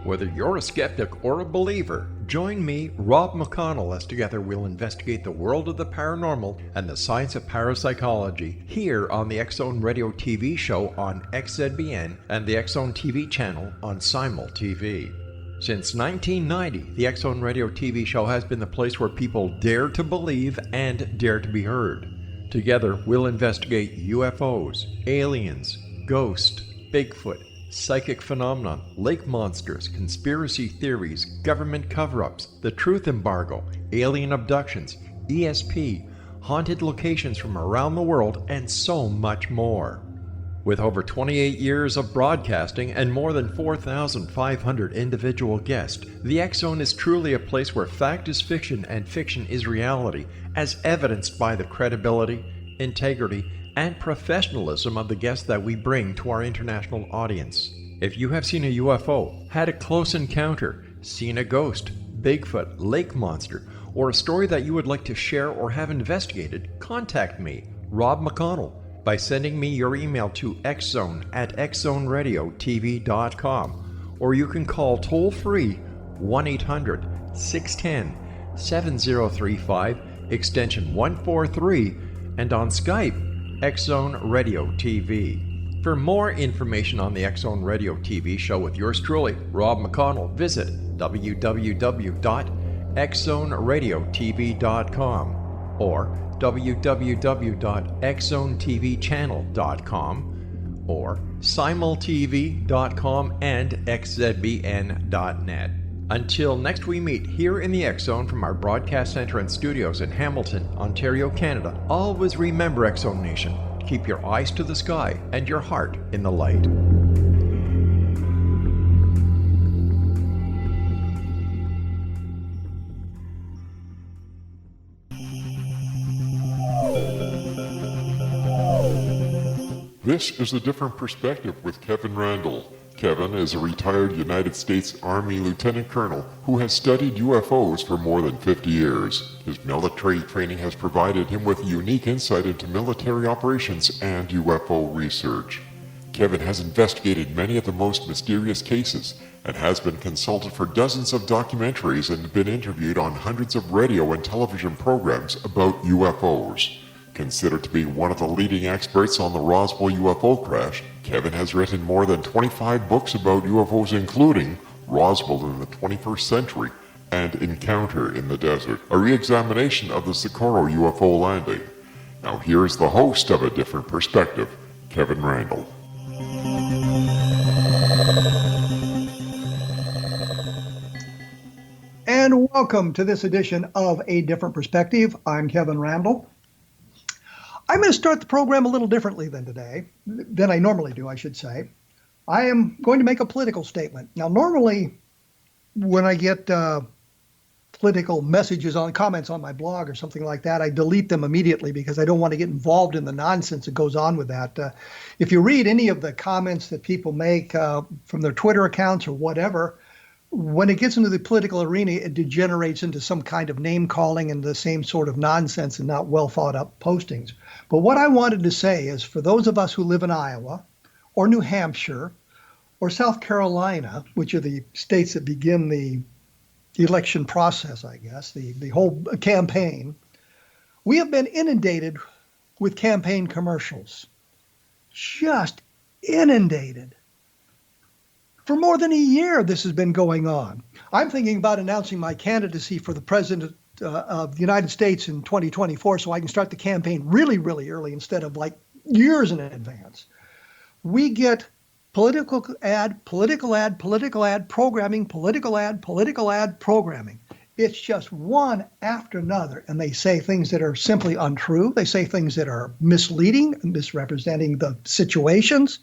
Whether you're a skeptic or a believer, join me, Rob McConnell, as together we'll investigate the world of the paranormal and the science of parapsychology here on the X-Zone Radio TV show on XZBN and the X-Zone TV channel on Simul TV. Since 1990, the X-Zone Radio TV show has been the place where people dare to believe and dare to be heard. Together, we'll investigate UFOs, aliens, ghosts, Bigfoot, psychic phenomenon, lake monsters, conspiracy theories, government cover-ups, the truth embargo, alien abductions, ESP, haunted locations from around the world, and so much more. With over 28 years of broadcasting and more than 4,500 individual guests, the X-Zone is truly a place where fact is fiction and fiction is reality, as evidenced by the credibility, integrity, and professionalism of the guests that we bring to our international audience. If you have seen a UFO, had a close encounter, seen a ghost, Bigfoot, lake monster, or a story that you would like to share or have investigated, contact me, Rob McConnell, by sending me your email to xzone@xzoneradiotv.com, or you can call toll-free 1-800-610-7035, extension 143, and on Skype, X-Zone Radio TV. For more information on the X-Zone Radio TV show with yours truly, Rob McConnell, visit www.xzoneradiotv.com or www.xzonetvchannel.com or simultv.com and xzbn.net. Until next we meet here in the X-Zone from our broadcast center and studios in Hamilton, Ontario, Canada, always remember, X-Zone Nation, keep your eyes to the sky and your heart in the light. This is A Different Perspective with Kevin Randle. Kevin is a retired United States Army Lieutenant Colonel who has studied UFOs for more than 50 years. His military training has provided him with unique insight into military operations and UFO research. Kevin has investigated many of the most mysterious cases and has been consulted for dozens of documentaries and been interviewed on hundreds of radio and television programs about UFOs. Considered to be one of the leading experts on the Roswell UFO crash, Kevin has written more than 25 books about UFOs, including Roswell in the 21st Century and Encounter in the Desert, a re-examination of the Socorro UFO landing. Now here's the host of A Different Perspective, Kevin Randle. And welcome to this edition of A Different Perspective. I'm Kevin Randle. I'm going to start the program a little differently than I normally do, I should say. I am going to make a political statement. Now, normally, when I get political messages comments on my blog or something like that, I delete them immediately because I don't want to get involved in the nonsense that goes on with that. If you read any of the comments that people make from their Twitter accounts or whatever, when it gets into the political arena, it degenerates into some kind of name calling and the same sort of nonsense and not well thought up postings. But what I wanted to say is, for those of us who live in Iowa or New Hampshire or South Carolina, which are the states that begin the election process, I guess, the whole campaign, we have been inundated with campaign commercials. Just inundated. For more than a year, this has been going on. I'm thinking about announcing my candidacy for the president of the United States in 2024 so I can start the campaign really, really early instead of like years in advance. We get political ad, programming, political ad, programming. It's just one after another, and they say things that are simply untrue. They say things that are misleading, misrepresenting the situations.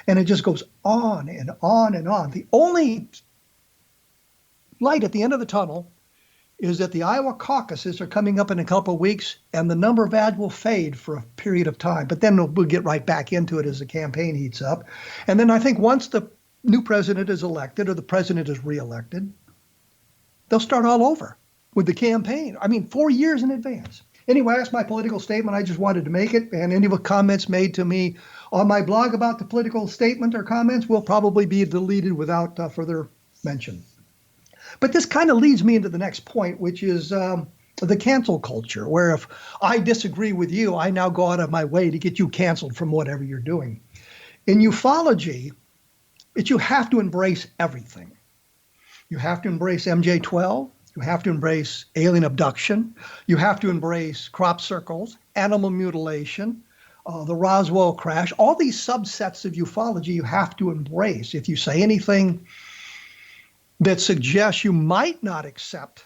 And it just goes on and on and on. The only light at the end of the tunnel is that the Iowa caucuses are coming up in a couple of weeks, and the number of ads will fade for a period of time. But then we'll get right back into it as the campaign heats up. And then I think once the new president is elected or the president is reelected, they'll start all over with the campaign. I mean, 4 years in advance. Anyway, that's my political statement. I just wanted to make it. And any of the comments made to me on my blog about the political statement or comments will probably be deleted without further mention. But this kind of leads me into the next point, which is the cancel culture, where if I disagree with you, I now go out of my way to get you canceled from whatever you're doing. In ufology, you have to embrace everything. You have to embrace MJ-12. You have to embrace alien abduction. You have to embrace crop circles, animal mutilation, the Roswell crash. All these subsets of ufology you have to embrace. If you say anything that suggests you might not accept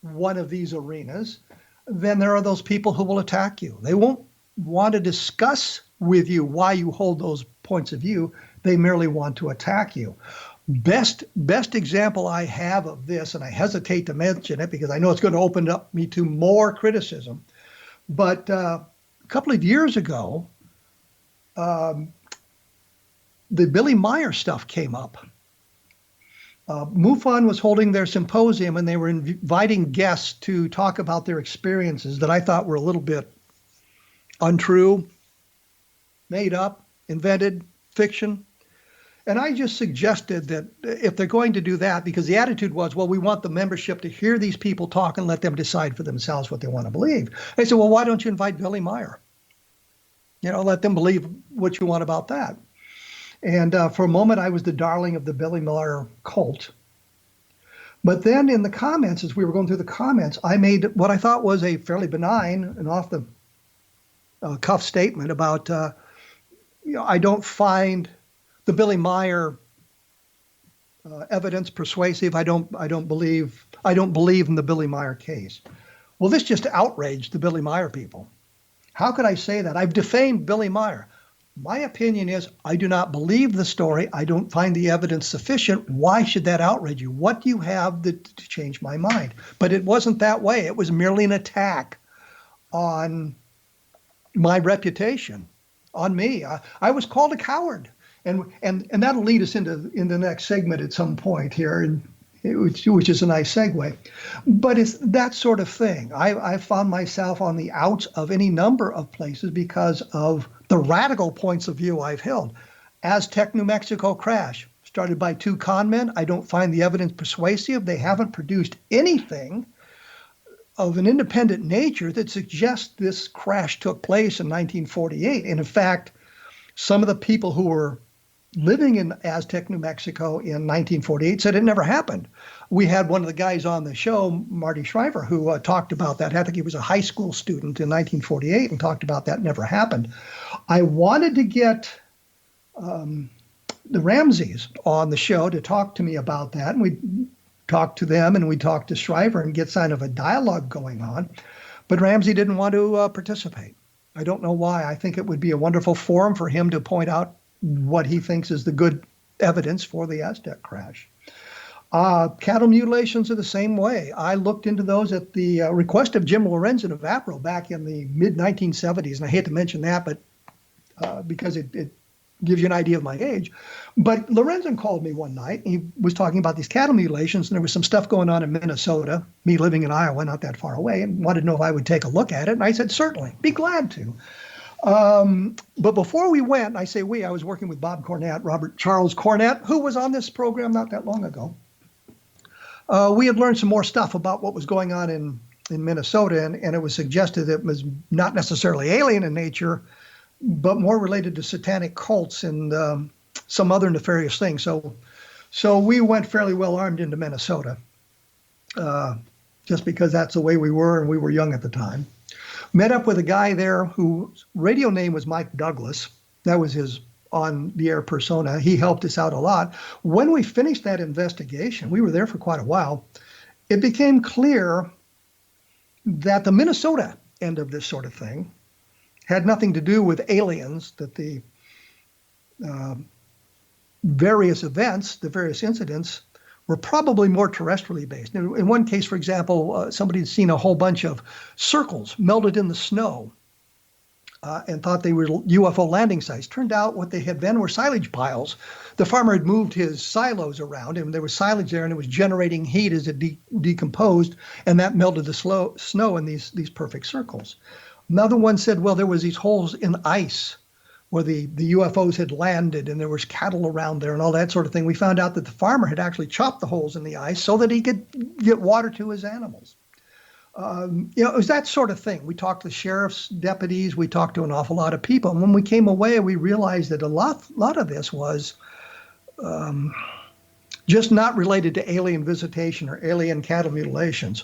one of these arenas, then there are those people who will attack you. They won't want to discuss with you why you hold those points of view. They merely want to attack you. Best example I have of this, and I hesitate to mention it because I know it's going to open up me to more criticism, but a couple of years ago, the Billy Meyer stuff came up. MUFON was holding their symposium, and they were inviting guests to talk about their experiences that I thought were a little bit untrue, made up, invented, fiction. And I just suggested that if they're going to do that, because the attitude was, well, we want the membership to hear these people talk and let them decide for themselves what they want to believe. They said, well, why don't you invite Billy Meyer? Let them believe what you want about that. And for a moment, I was the darling of the Billy Meyer cult. But then in the comments, as we were going through the comments, I made what I thought was a fairly benign and off the cuff statement about, I don't find the Billy Meyer evidence persuasive. I don't believe in the Billy Meyer case. Well, this just outraged the Billy Meyer people. How could I say that? I've defamed Billy Meyer. My opinion is I do not believe the story. I don't find the evidence sufficient. Why should that outrage you? What do you have to change my mind? But it wasn't that way. It was merely an attack on my reputation, on me. I was called a coward. And that'll lead us into the next segment at some point here, and which is a nice segue. But it's that sort of thing. I found myself on the outs of any number of places because of the radical points of view I've held. Aztec, New Mexico crash, started by two con men. I don't find the evidence persuasive. They haven't produced anything of an independent nature that suggests this crash took place in 1948. And in fact, some of the people who were living in Aztec, New Mexico in 1948 said it never happened. We had one of the guys on the show, Marty Shriver, who talked about that. I think he was a high school student in 1948 and talked about that never happened. I wanted to get the Ramseys on the show to talk to me about that. And we talked to them and we talked to Shriver and get kind of a dialogue going on. But Ramsey didn't want to participate. I don't know why. I think it would be a wonderful forum for him to point out what he thinks is the good evidence for the Aztec crash. Cattle mutilations are the same way. I looked into those at the request of Jim Lorenzen of APRO back in the mid-1970s, and I hate to mention that, but because it gives you an idea of my age. But Lorenzen called me one night, and he was talking about these cattle mutilations, and there was some stuff going on in Minnesota, me living in Iowa, not that far away, and wanted to know if I would take a look at it, and I said, certainly, be glad to. But before we went, I say I was working with Bob Cornett, Robert Charles Cornett, who was on this program not that long ago. We had learned some more stuff about what was going on in Minnesota, and it was suggested that it was not necessarily alien in nature, but more related to satanic cults and some other nefarious things. So we went fairly well armed into Minnesota, just because that's the way we were, and we were young at the time. Met up with a guy there whose radio name was Mike Douglas. That was his on-the-air persona. He helped us out a lot. When we finished that investigation, we were there for quite a while, it became clear that the Minnesota end of this sort of thing had nothing to do with aliens, that the various events, the various incidents, were probably more terrestrially based. In one case, for example, somebody had seen a whole bunch of circles melted in the snow and thought they were UFO landing sites. Turned out what they had been were silage piles. The farmer had moved his silos around, and there was silage there, and it was generating heat as it decomposed, and that melted the snow in these perfect circles. Another one said, well, there was these holes in ice where the UFOs had landed and there was cattle around there and all that sort of thing, we found out that the farmer had actually chopped the holes in the ice so that he could get water to his animals. It was that sort of thing. We talked to sheriff's deputies. We talked to an awful lot of people. And when we came away, we realized that a lot of this was just not related to alien visitation or alien cattle mutilations.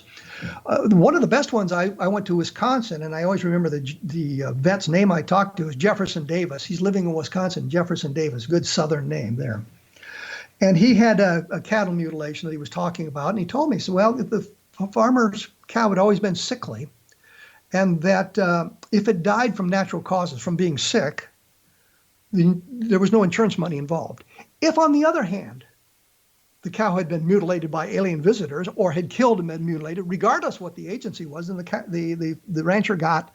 One of the best ones, I went to Wisconsin, and I always remember the vet's name I talked to is Jefferson Davis. He's living in Wisconsin, Jefferson Davis, good Southern name there. And he had a cattle mutilation that he was talking about, and he told me, so, well, the farmer's cow had always been sickly, and that if it died from natural causes, from being sick, there was no insurance money involved. If, on the other hand, the cow had been mutilated by alien visitors or had killed and been mutilated, regardless what the agency was, and the rancher got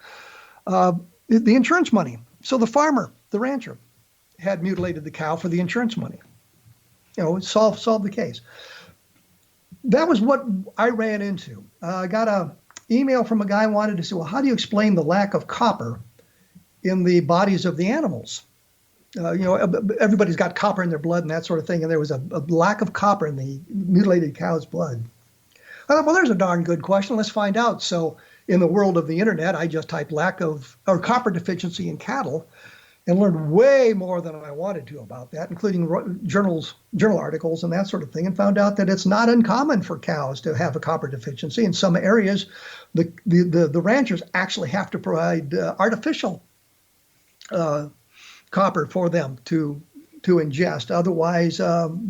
the insurance money. So the farmer, the rancher, had mutilated the cow for the insurance money. Solved the case. That was what I ran into. I got an email from a guy who wanted to say, well, how do you explain the lack of copper in the bodies of the animals? Everybody's got copper in their blood and that sort of thing, and there was a lack of copper in the mutilated cow's blood. I thought, well, there's a darn good question. Let's find out. So in the world of the internet, I just typed copper deficiency in cattle and learned way more than I wanted to about that, including journal articles and that sort of thing, and found out that it's not uncommon for cows to have a copper deficiency. In some areas, the ranchers actually have to provide artificial copper for them to ingest. Otherwise,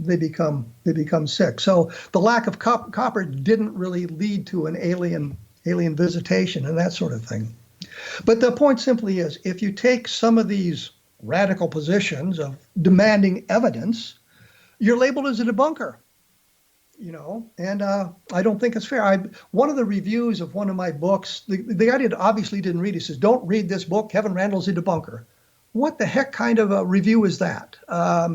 they become sick. So the lack of copper didn't really lead to an alien visitation and that sort of thing. But the point simply is, if you take some of these radical positions of demanding evidence, you're labeled as a debunker, and I don't think it's fair. One of the reviews of one of my books, the guy obviously didn't read it. He says, don't read this book. Kevin Randle's a debunker. What the heck kind of a review is that?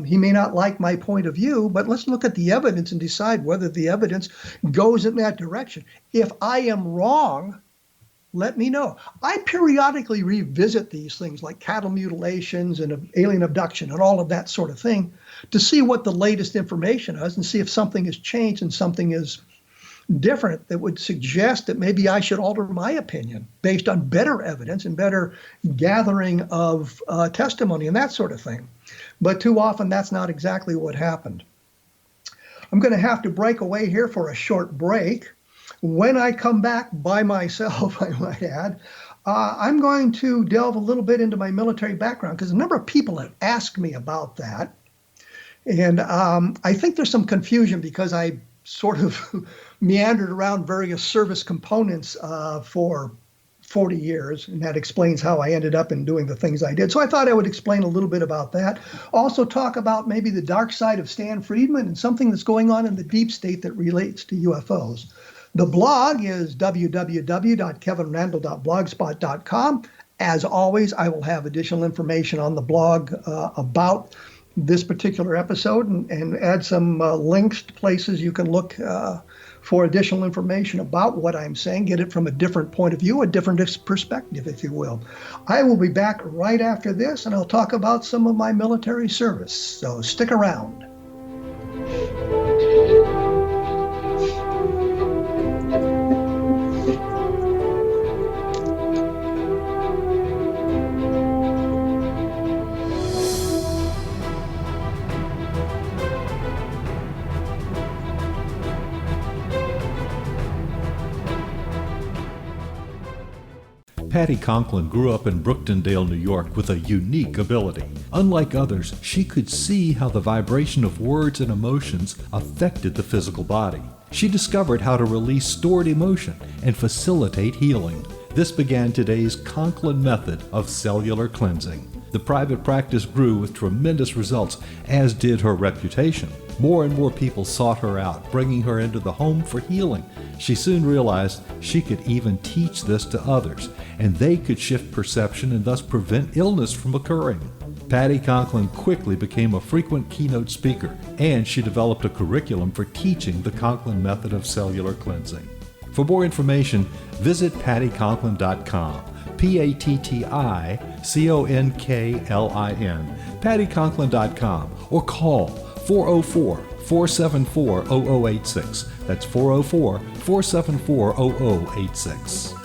He may not like my point of view, but let's look at the evidence and decide whether the evidence goes in that direction. If I am wrong, let me know. I periodically revisit these things like cattle mutilations and alien abduction and all of that sort of thing to see what the latest information is and see if something has changed and something is different that would suggest that maybe I should alter my opinion based on better evidence and better gathering of testimony and that sort of thing. But too often that's not exactly what happened. I'm going to have to break away here for a short break. When I come back by myself, I might add, I'm going to delve a little bit into my military background because a number of people have asked me about that. And I think there's some confusion because I sort of meandered around various service components for 40 years, and that explains how I ended up in doing the things I did. So I thought I would explain a little bit about that. Also talk about maybe the dark side of Stanton Friedman and something that's going on in the deep state that relates to UFOs. The blog is www.kevinrandle.blogspot.com. As always, I will have additional information on the blog about this particular episode and add some links to places you can look for additional information about what I'm saying, get it from a different point of view, a different perspective, if you will. I will be back right after this, and I'll talk about some of my military service, so stick around. Patty Conklin grew up in Brooktondale, New York with a unique ability. Unlike others, she could see how the vibration of words and emotions affected the physical body. She discovered how to release stored emotion and facilitate healing. This began today's Conklin method of cellular cleansing. The private practice grew with tremendous results, as did her reputation. More and more people sought her out, bringing her into the home for healing. She soon realized she could even teach this to others, and they could shift perception and thus prevent illness from occurring. Patty Conklin quickly became a frequent keynote speaker, and she developed a curriculum for teaching the Conklin method of cellular cleansing. For more information, visit pattyconklin.com. PattiConklin, PattiConklin.com, or call 404-474-0086. That's 404-474-0086.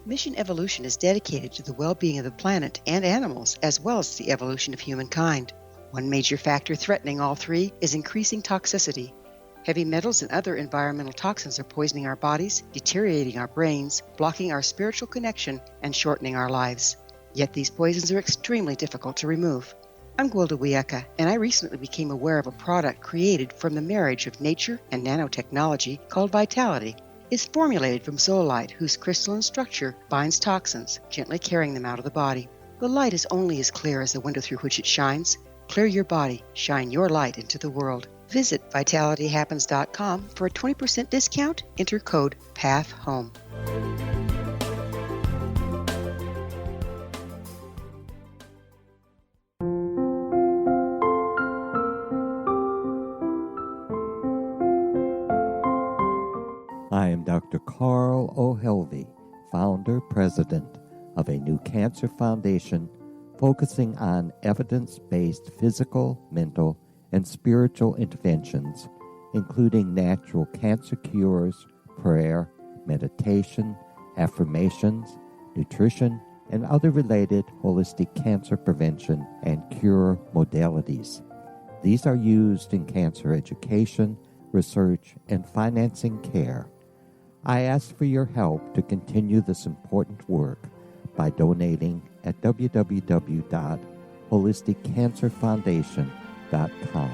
Mission Evolution is dedicated to the well-being of the planet and animals, as well as the evolution of humankind. One major factor threatening all three is increasing toxicity. Heavy metals and other environmental toxins are poisoning our bodies, deteriorating our brains, blocking our spiritual connection, and shortening our lives. Yet these poisons are extremely difficult to remove. I'm Gwilda Wiyaka, and I recently became aware of a product created from the marriage of nature and nanotechnology called Vitality. It's formulated from zoolite, whose crystalline structure binds toxins, gently carrying them out of the body. The light is only as clear as the window through which it shines. Clear your body, shine your light into the world. Visit vitalityhappens.com for a 20% discount. Enter code PATHHOME. I am Dr. Carl O'Helvey, founder, president of a new cancer foundation focusing on evidence-based physical, mental, and spiritual interventions, including natural cancer cures, prayer, meditation, affirmations, nutrition, and other related holistic cancer prevention and cure modalities. These are used in cancer education, research, and financing care. I ask for your help to continue this important work by donating at www.holisticcancerfoundation.com.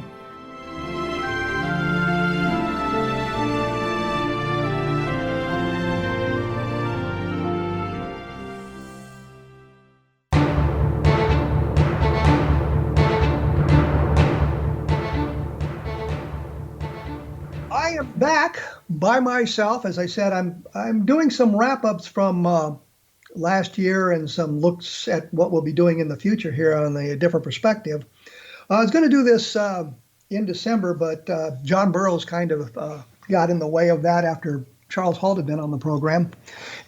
I am back by myself. As I said, I'm doing some wrap-ups from last year and some looks at what we'll be doing in the future here on a different perspective. I was going to do this in December, but John Burroughs kind of got in the way of that after Charles Halt had been on the program,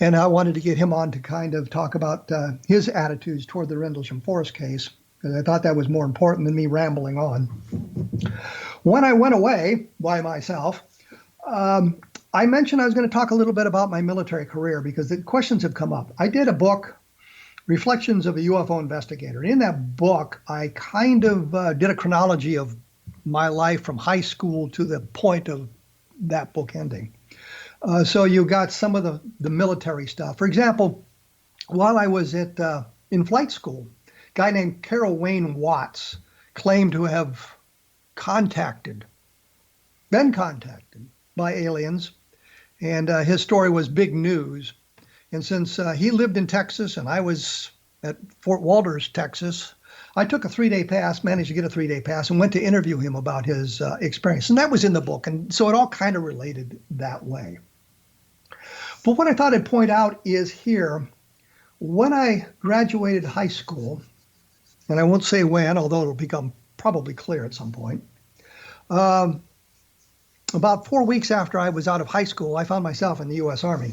and I wanted to get him on to kind of talk about his attitudes toward the Rendlesham Forest case, because I thought that was more important than me rambling on. When I went away by myself, I mentioned I was going to talk a little bit about my military career because the questions have come up. I did a book, Reflections of a UFO Investigator. In that book, I kind of did a chronology of my life from high school to the point of that book ending. So you got some of the military stuff. For example, while I was in flight school, a guy named Carol Wayne Watts claimed to have been contacted by aliens, and his story was big news. And since he lived in Texas and I was at Fort Walters, Texas, I took a 3-day pass, managed to get a 3-day pass, and went to interview him about his experience. And that was in the book, and so it all kind of related that way. But what I thought I'd point out is here, when I graduated high school, and I won't say when, although it'll become probably clear at some point, about 4 weeks after I was out of high school, I found myself in the U.S. Army.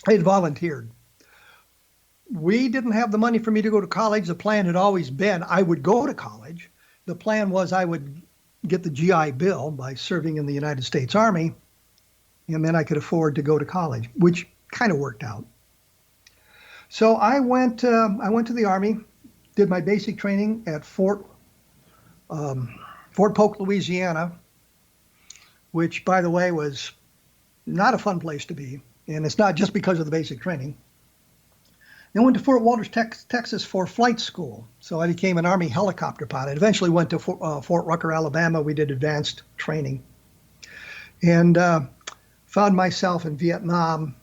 I had volunteered. We didn't have the money for me to go to college. The plan had always been I would go to college. The plan was I would get the GI Bill by serving in the United States Army, and then I could afford to go to college, which kind of worked out. So I went to the Army, did my basic training at Fort Polk, Louisiana, which, by the way, was not a fun place to be. And it's not just because of the basic training. Then went to Fort Walters, Texas for flight school. So I became an Army helicopter pilot. Eventually went to Fort Rucker, Alabama. We did advanced training. And found myself in Vietnam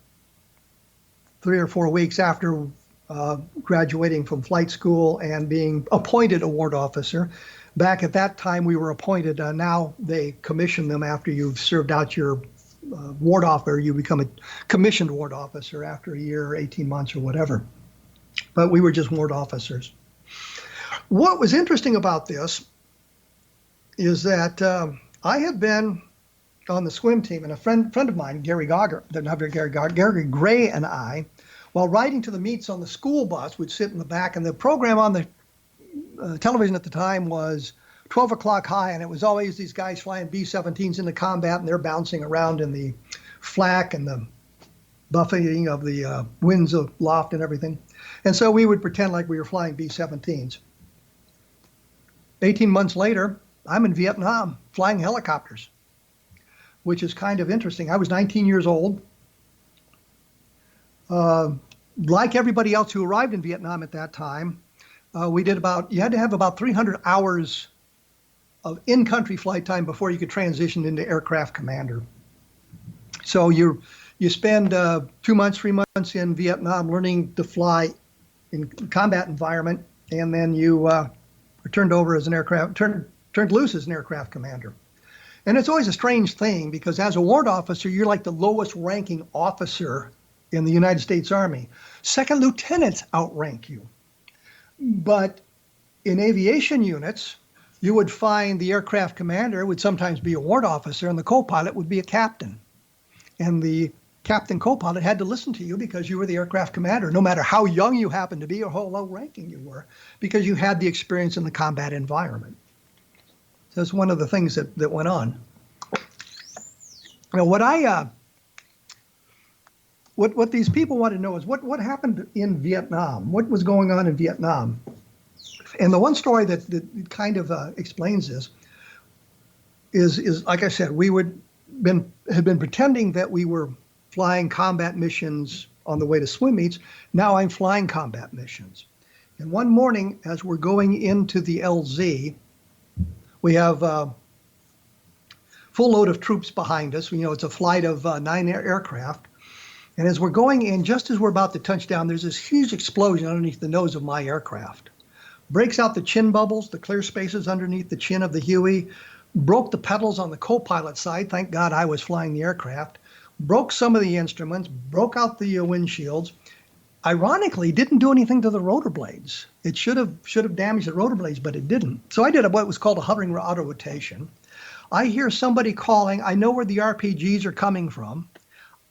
3 or 4 weeks after graduating from flight school and being appointed a ward officer. Back at that time, we were appointed. Now they commission them after you've served out your ward officer. You become a commissioned ward officer after a year, 18 months, or whatever. But we were just ward officers. What was interesting about this is that I had been on the swim team, and a friend of mine, Gary Gray, and I, while riding to the meets on the school bus, would sit in the back, and the program on the television at the time was 12 o'clock high, and it was always these guys flying B-17s into combat, and they're bouncing around in the flak and the buffeting of the winds aloft and everything. And so we would pretend like we were flying B-17s. 18 months later, I'm in Vietnam flying helicopters, which is kind of interesting. I was 19 years old. Like everybody else who arrived in Vietnam at that time, you had to have about 300 hours of in-country flight time before you could transition into aircraft commander. So you spend 2 months, 3 months in Vietnam learning to fly in combat environment, and then you are turned loose as an aircraft commander. And it's always a strange thing because as a warrant officer, you're like the lowest ranking officer in the United States Army. Second lieutenants outrank you. But in aviation units, you would find the aircraft commander would sometimes be a warrant officer and the co-pilot would be a captain. And the captain co-pilot had to listen to you because you were the aircraft commander, no matter how young you happened to be or how low ranking you were, because you had the experience in the combat environment. So that's one of the things that went on. Now, what these people want to know is what happened in Vietnam? What was going on in Vietnam? And the one story that kind of explains this is like I said, we had been pretending that we were flying combat missions on the way to swim meets. Now I'm flying combat missions. And one morning, as we're going into the LZ, we have a full load of troops behind us. It's a flight of 9 aircraft. And as we're going in, just as we're about to touch down, there's this huge explosion underneath the nose of my aircraft. Breaks out the chin bubbles, the clear spaces underneath the chin of the Huey, broke the pedals on the co-pilot side. Thank God I was flying the aircraft. Broke some of the instruments, broke out the windshields. Ironically, didn't do anything to the rotor blades. It should have damaged the rotor blades, but it didn't. So I did what was called a hovering auto rotation. I hear somebody calling. I know where the RPGs are coming from.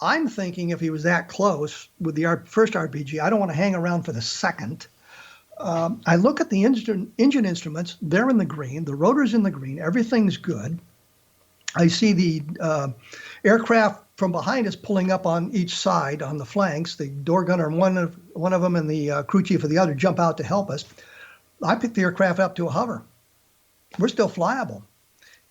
I'm thinking if he was that close with the first RPG, I don't want to hang around for the second. I look at the engine instruments. They're in the green. The rotor's in the green. Everything's good. I see the aircraft from behind us pulling up on each side on the flanks. The door gunner and one of them and the crew chief of the other jump out to help us. I pick the aircraft up to a hover. We're still flyable.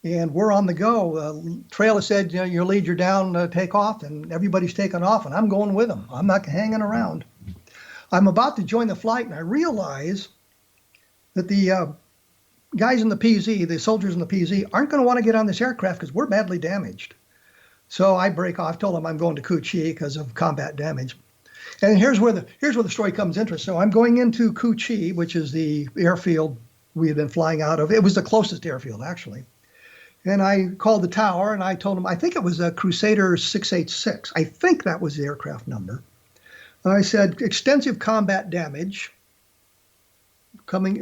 And we're on the go. Trail has said, your lead, you're down, take off, and everybody's taking off, and I'm going with them. I'm not hanging around. I'm about to join the flight, and I realize that the guys in the PZ, the soldiers in the PZ, aren't going to want to get on this aircraft because we're badly damaged. So I break off, told them I'm going to Cu Chi because of combat damage. And here's where the story comes interesting. So I'm going into Cu Chi, which is the airfield we had been flying out of. It was the closest airfield, actually. And I called the tower, and I told them, I think it was a Crusader 686. I think that was the aircraft number. I said, extensive combat damage, coming,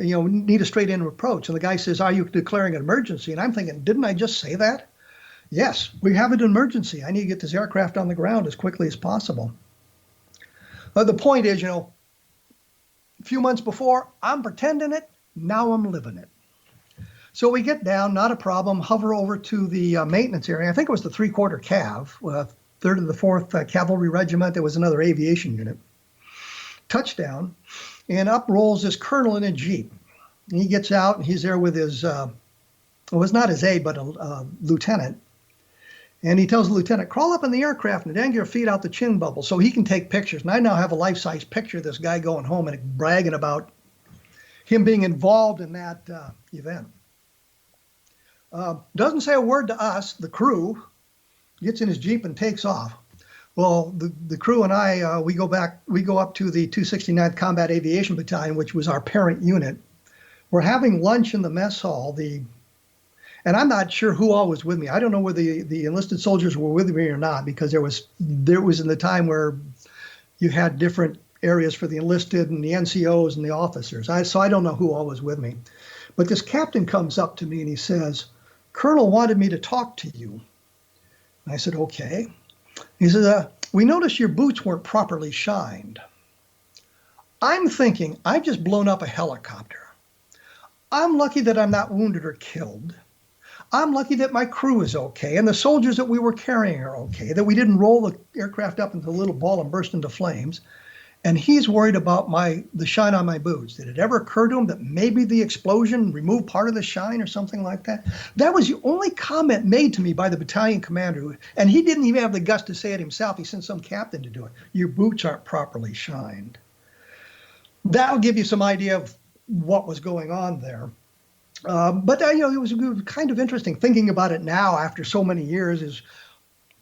need a straight-in approach. And the guy says, are you declaring an emergency? And I'm thinking, didn't I just say that? Yes, we have an emergency. I need to get this aircraft on the ground as quickly as possible. The point is, a few months before, I'm pretending it. Now I'm living it. So we get down, not a problem, hover over to the maintenance area. I think it was the 3-quarter Cav, 3rd of the 4th Cavalry Regiment. There was another aviation unit. Touchdown, and up rolls this colonel in a Jeep. And he gets out, and he's there with his, it was not his aide, but a lieutenant. And he tells the lieutenant, crawl up in the aircraft and dangle your feet out the chin bubble so he can take pictures. And I now have a life-size picture of this guy going home and bragging about him being involved in that event. Doesn't say a word to us. The crew gets in his Jeep and takes off. Well, the crew and I, we go up to the 269th Combat Aviation Battalion, which was our parent unit. We're having lunch in the mess hall. And I'm not sure who all was with me. I don't know whether the enlisted soldiers were with me or not, because there was in the time where you had different areas for the enlisted and the NCOs and the officers. So I don't know who all was with me. But this captain comes up to me and he says, "Colonel wanted me to talk to you." And I said, "Okay." He says, "We noticed your boots weren't properly shined." I'm thinking, I've just blown up a helicopter. I'm lucky that I'm not wounded or killed. I'm lucky that my crew is okay and the soldiers that we were carrying are okay, that we didn't roll the aircraft up into a little ball and burst into flames. And he's worried about the shine on my boots. Did it ever occur to him that maybe the explosion removed part of the shine or something like that? That was the only comment made to me by the battalion commander. And he didn't even have the guts to say it himself. He sent some captain to do it. "Your boots aren't properly shined." That'll give you some idea of what was going on there. But it was kind of interesting thinking about it now after so many years. Is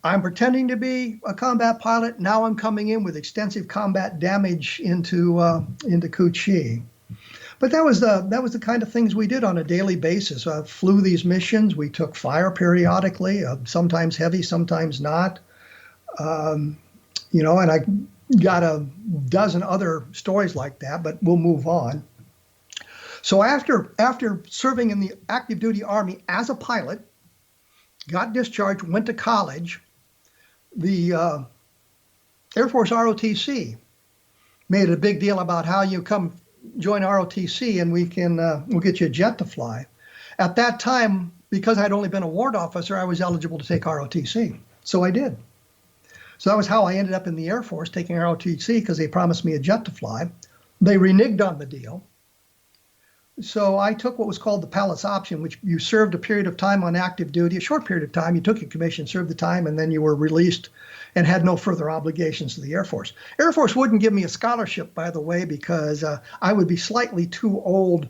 I'm pretending to be a combat pilot. Now I'm coming in with extensive combat damage into Cu Chi. But that was the kind of things we did on a daily basis. Flew these missions. We took fire periodically, sometimes heavy, sometimes not. And I got a dozen other stories like that, but we'll move on. So after serving in the active duty Army as a pilot, got discharged, went to college, the Air Force ROTC made a big deal about how you come join ROTC and we'll get you a jet to fly. At that time, because I'd only been a warrant officer, I was eligible to take ROTC. So I did. So that was how I ended up in the Air Force taking ROTC, because they promised me a jet to fly. They reneged on the deal. So I took what was called the Palace option, which you served a period of time on active duty, a short period of time. You took your commission, served the time, and then you were released and had no further obligations to the Air Force. Air Force wouldn't give me a scholarship, by the way, because I would be slightly too old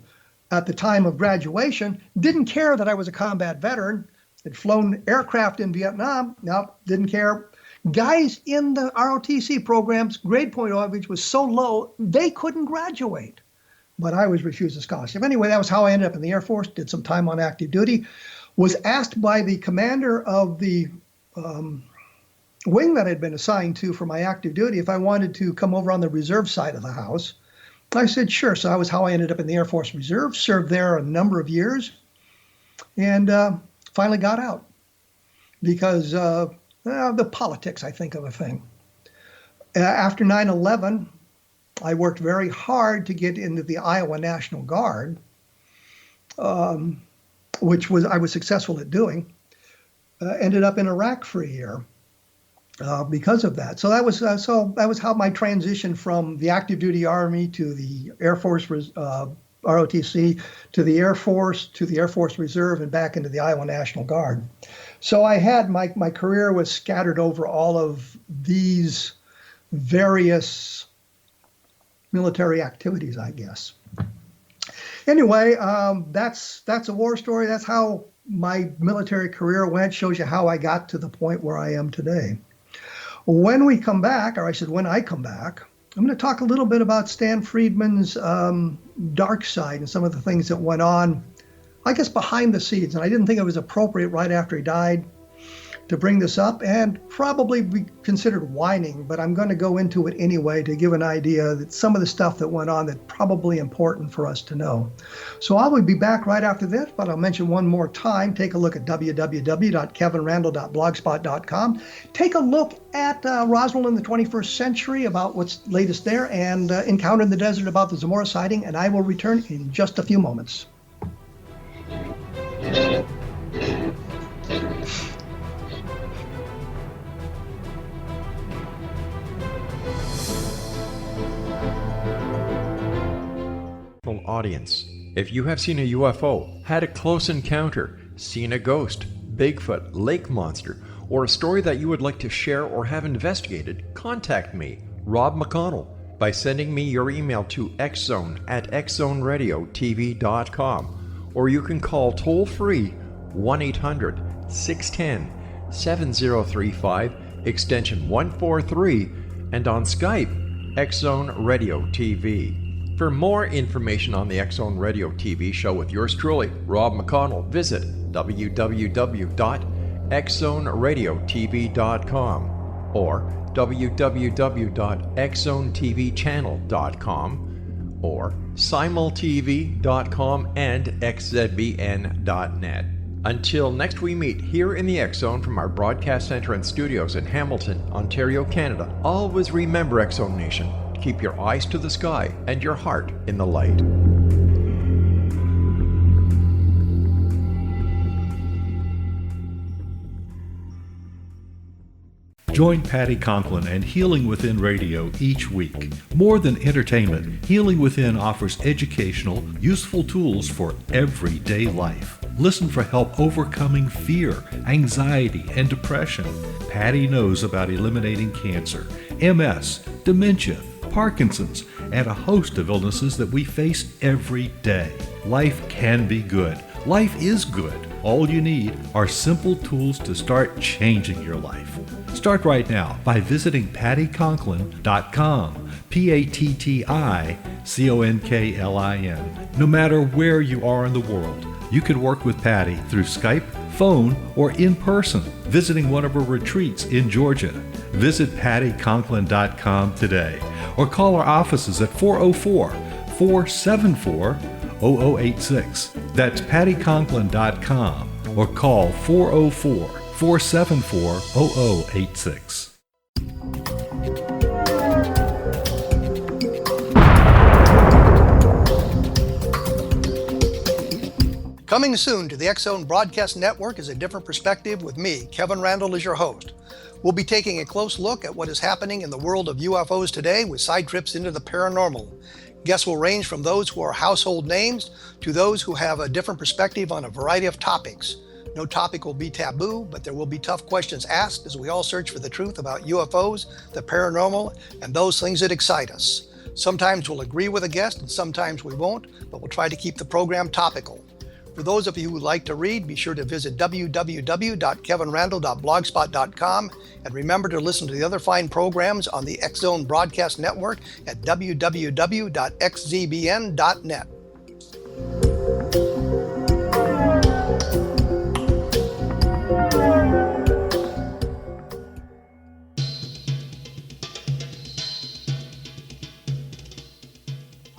at the time of graduation. Didn't care that I was a combat veteran. Had flown aircraft in Vietnam. No, didn't care. Guys in the ROTC programs, grade point average was so low, they couldn't graduate. But I was refused a scholarship. Anyway, that was how I ended up in the Air Force, did some time on active duty, was asked by the commander of the wing that I'd been assigned to for my active duty if I wanted to come over on the reserve side of the house. I said, sure. So that was how I ended up in the Air Force Reserve, served there a number of years, and finally got out because the politics, I think, of a thing. After 9/11, I worked very hard to get into the Iowa National Guard, which I was successful at doing. Ended up in Iraq for a year because of that. So that was how my transition from the active duty Army to the Air Force ROTC to the Air Force Reserve, and back into the Iowa National Guard. So I had my career was scattered over all of these various military activities, I guess. Anyway, that's a war story. That's how my military career went. Shows you how I got to the point where I am today. When we come back, or I said when I come back, I'm going to talk a little bit about Stan Friedman's dark side and some of the things that went on, I guess, behind the scenes. And I didn't think it was appropriate right after he died to bring this up, and probably be considered whining, but I'm going to go into it anyway to give an idea that some of the stuff that went on that's probably important for us to know. So I will be back right after this, but I'll mention one more time. Take a look at www.kevinrandle.blogspot.com. Take a look at Roswell in the 21st century, about what's latest there, and Encounter in the Desert about the Zamora sighting, and I will return in just a few moments. Audience. If you have seen a UFO, had a close encounter, seen a ghost, Bigfoot, lake monster, or a story that you would like to share or have investigated, contact me, Rob McConnell, by sending me your email to xzone@xzoneradiotv.com, or you can call toll-free 1-800-610-7035, extension 143, and on Skype, X-Zone Radio TV. For more information on the X-Zone Radio TV show with yours truly, Rob McConnell, visit www.xzoneradiotv.com. or www.xzonetvchannel.com or simultv.com and xzbn.net. Until next we meet here in the X Zone from our broadcast center and studios in Hamilton, Ontario, Canada, always remember, X Zone Nation, keep your eyes to the sky and your heart in the light. Join Patty Conklin and Healing Within Radio each week. More than entertainment, Healing Within offers educational, useful tools for everyday life. Listen for help overcoming fear, anxiety, and depression. Patty knows about eliminating cancer, MS, dementia, Parkinson's, and a host of illnesses that we face every day. Life can be good. Life is good. All you need are simple tools to start changing your life. Start right now by visiting pattyconklin.com, PATTICONKLIN. No matter where you are in the world, you can work with Patty through Skype, phone, or in person, visiting one of her retreats in Georgia. Visit pattyconklin.com today or call our offices at 404-474-0086. That's pattyconklin.com or call 404-474-0086. Coming soon to the X Zone Broadcast Network is A Different Perspective with me, Kevin Randle, as your host. We'll be taking a close look at what is happening in the world of UFOs today with side trips into the paranormal. Guests will range from those who are household names to those who have a different perspective on a variety of topics. No topic will be taboo, but there will be tough questions asked as we all search for the truth about UFOs, the paranormal, and those things that excite us. Sometimes we'll agree with a guest and sometimes we won't, but we'll try to keep the program topical. For those of you who would like to read, be sure to visit www.kevinrandle.blogspot.com and remember to listen to the other fine programs on the X Zone Broadcast Network at www.xzbn.net.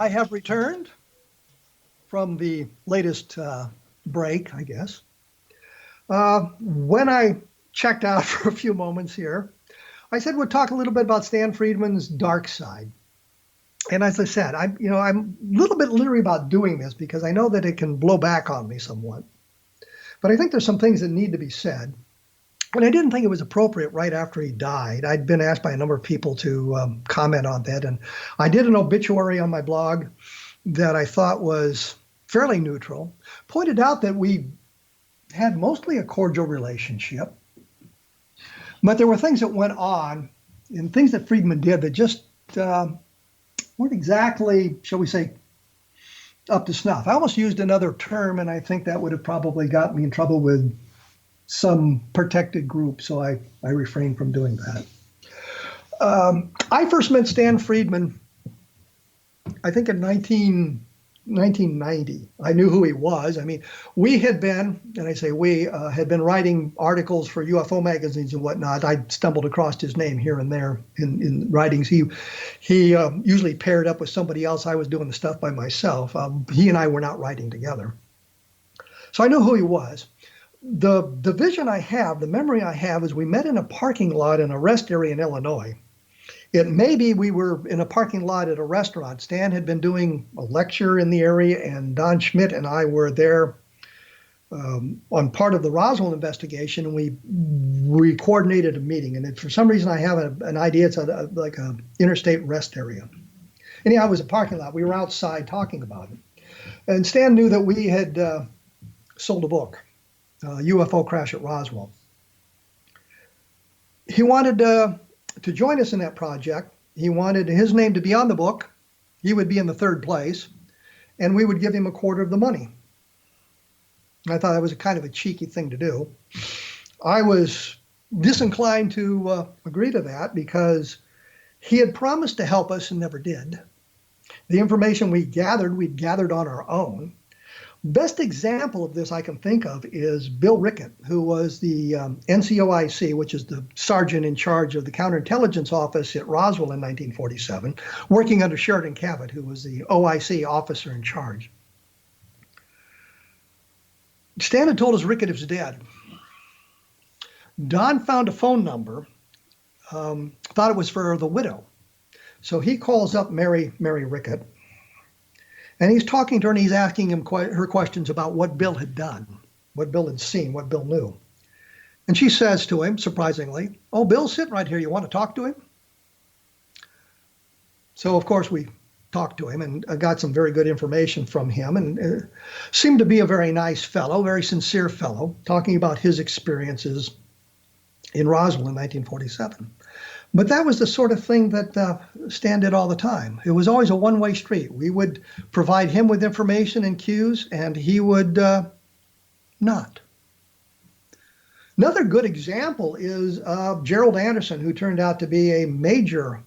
I have returned from the latest break, I guess. When I checked out for a few moments here, I said we'll talk a little bit about Stan Friedman's dark side. And as I said, I'm a little bit leery about doing this because I know that it can blow back on me somewhat. But I think there's some things that need to be said. And I didn't think it was appropriate right after he died. I'd been asked by a number of people to comment on that. And I did an obituary on my blog that I thought was fairly neutral, pointed out that we had mostly a cordial relationship, but there were things that went on and things that Friedman did that just weren't exactly, shall we say, up to snuff. I almost used another term, and I think that would have probably got me in trouble with some protected group, so I refrained from doing that. I first met Stan Friedman, I think in 1990. I knew who he was. I mean, we had been, and I say we, had been writing articles for UFO magazines and whatnot. I stumbled across his name here and there in writings. He usually paired up with somebody else. I was doing the stuff by myself. He and I were not writing together. So I knew who he was. The vision I have, the memory I have, is we met in a parking lot in a rest area in Illinois. It may be we were in a parking lot at a restaurant. Stan had been doing a lecture in the area, and Don Schmidt and I were there on part of the Roswell investigation, and we coordinated a meeting. And for some reason, I have an idea it's like a interstate rest area. Anyhow, it was a parking lot. We were outside talking about it. And Stan knew that we had sold a book, UFO Crash at Roswell. He wanted to join us in that project. He wanted his name to be on the book. He would be in the third place, and we would give him a quarter of the money. I thought that was a kind of a cheeky thing to do. I was disinclined to agree to that because he had promised to help us and never did. The information we'd gathered on our own. Best example of this I can think of is Bill Rickett, who was the NCOIC, which is the sergeant in charge of the counterintelligence office at Roswell in 1947, working under Sheridan Cabot, who was the OIC officer in charge. Stan had told us Rickett is dead. Don found a phone number, thought it was for the widow. So he calls up Mary Rickett, and he's talking to her, and he's asking her questions about what Bill had done, what Bill had seen, what Bill knew. And she says to him, surprisingly, "Oh, Bill's sitting right here. You want to talk to him?" So, of course, we talked to him and got some very good information from him, and seemed to be a very nice fellow, very sincere fellow, talking about his experiences in Roswell in 1947. But that was the sort of thing that Stan did all the time. It was always a one-way street. We would provide him with information and cues, and he would not. Another good example is Gerald Anderson, who turned out to be a major,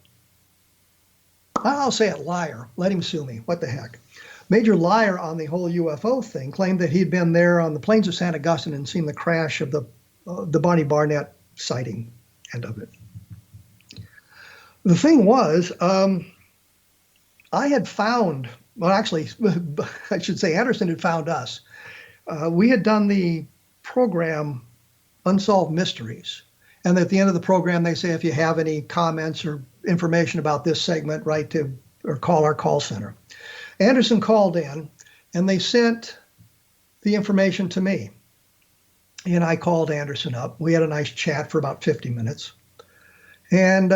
I'll say it, liar. Let him sue me. What the heck? Major liar on the whole UFO thing. Claimed that he'd been there on the plains of St. Augustine and seen the crash of the Bonnie Barnett sighting end of it. The thing was, I had found, well, actually, I should say Anderson had found us. We had done the program Unsolved Mysteries. And at the end of the program, they say, if you have any comments or information about this segment, write to or call our call center. Anderson called in, and they sent the information to me. And I called Anderson up. We had a nice chat for about 50 minutes. And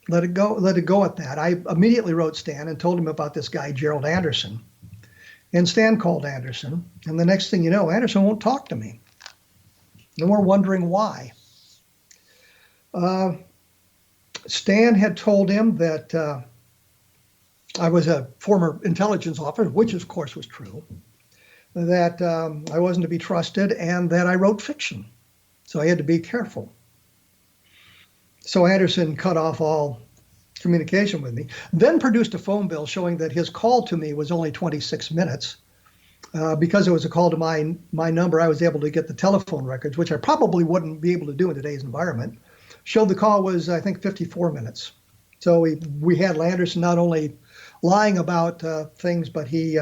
let it go at that. I immediately wrote Stan and told him about this guy, Gerald Anderson. And Stan called Anderson. And the next thing you know, Anderson won't talk to me. And we're wondering why. Stan had told him that I was a former intelligence officer, which of course was true, that I wasn't to be trusted, and that I wrote fiction. So I had to be careful. So Anderson cut off all communication with me, then produced a phone bill showing that his call to me was only 26 minutes. Because it was a call to my number, I was able to get the telephone records, which I probably wouldn't be able to do in today's environment. Showed the call was, I think, 54 minutes. So we had Anderson not only lying about things, but he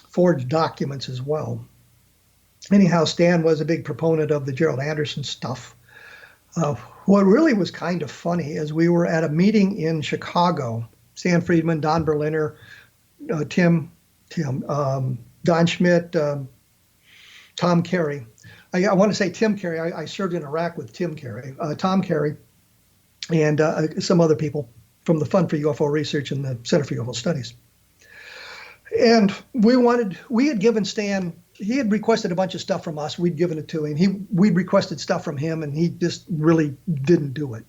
forged documents as well. Anyhow, Stan was a big proponent of the Gerald Anderson stuff. What really was kind of funny is we were at a meeting in Chicago. Stanton Friedman, Don Berliner, Don Schmidt, Tom Carey. I want to say Tim Carey. I served in Iraq with Tim Carey, Tom Carey, and some other people from the Fund for UFO Research and the Center for UFO Studies. And we had given Stan, he had requested a bunch of stuff from us. We'd given it to him. We'd requested stuff from him, and he just really didn't do it,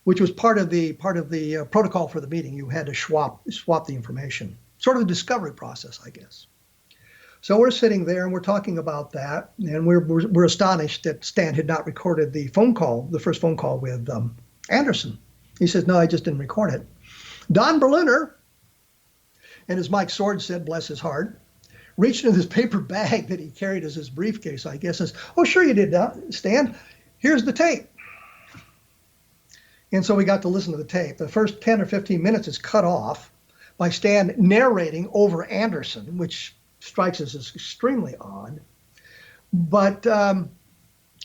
which was part of the protocol for the meeting. You had to swap the information, sort of a discovery process, I guess. So we're sitting there and we're talking about that, and we're astonished that Stan had not recorded the first phone call with Anderson. He says, "No, I just didn't record it." Don Berliner, and as Mike Sword said, bless his heart, reached into this paper bag that he carried as his briefcase, I guess, and says, "Oh, sure you did, Stan. Here's the tape." And so we got to listen to the tape. The first 10 or 15 minutes is cut off by Stan narrating over Anderson, which strikes us as extremely odd. But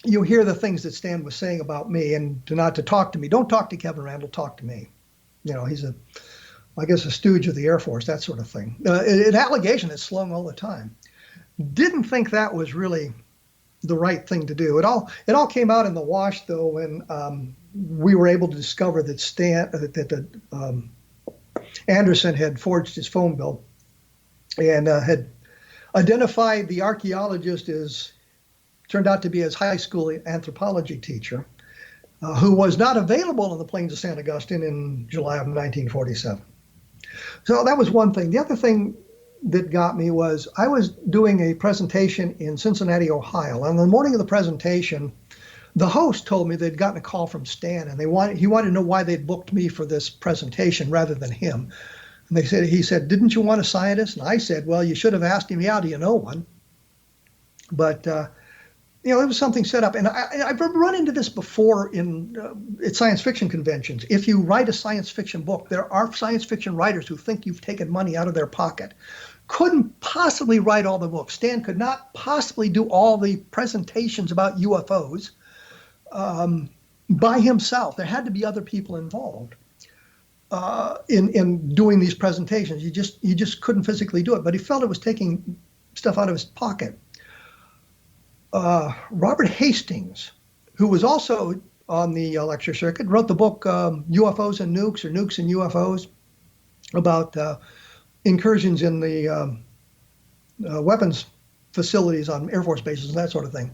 you hear the things that Stan was saying about me, and not to talk to me. Don't talk to Kevin Randle, talk to me. You know, he's I guess a stooge of the Air Force, that sort of thing. An allegation that's slung all the time. Didn't think that was really the right thing to do. It all came out in the wash, though, when we were able to discover that Anderson had forged his phone bill and had identified the archaeologist as turned out to be his high school anthropology teacher, who was not available on the plains of St. Augustine in July of 1947. So that was one thing. The other thing that got me was I was doing a presentation in Cincinnati, Ohio. On the morning of the presentation, the host told me they'd gotten a call from Stan, and he wanted to know why they'd booked me for this presentation rather than him. And he said, didn't you want a scientist? And I said, well, you should have asked him, yeah, do you know one? But, it was something set up. And I've run into this before at science fiction conventions. If you write a science fiction book, there are science fiction writers who think you've taken money out of their pocket. Couldn't possibly write all the books. Stan could not possibly do all the presentations about UFOs by himself. There had to be other people involved in doing these presentations. He just couldn't physically do it. But he felt it was taking stuff out of his pocket. Robert Hastings, who was also on the lecture circuit, wrote the book UFOs and Nukes, or Nukes and UFOs, about incursions in the weapons facilities on Air Force bases and that sort of thing.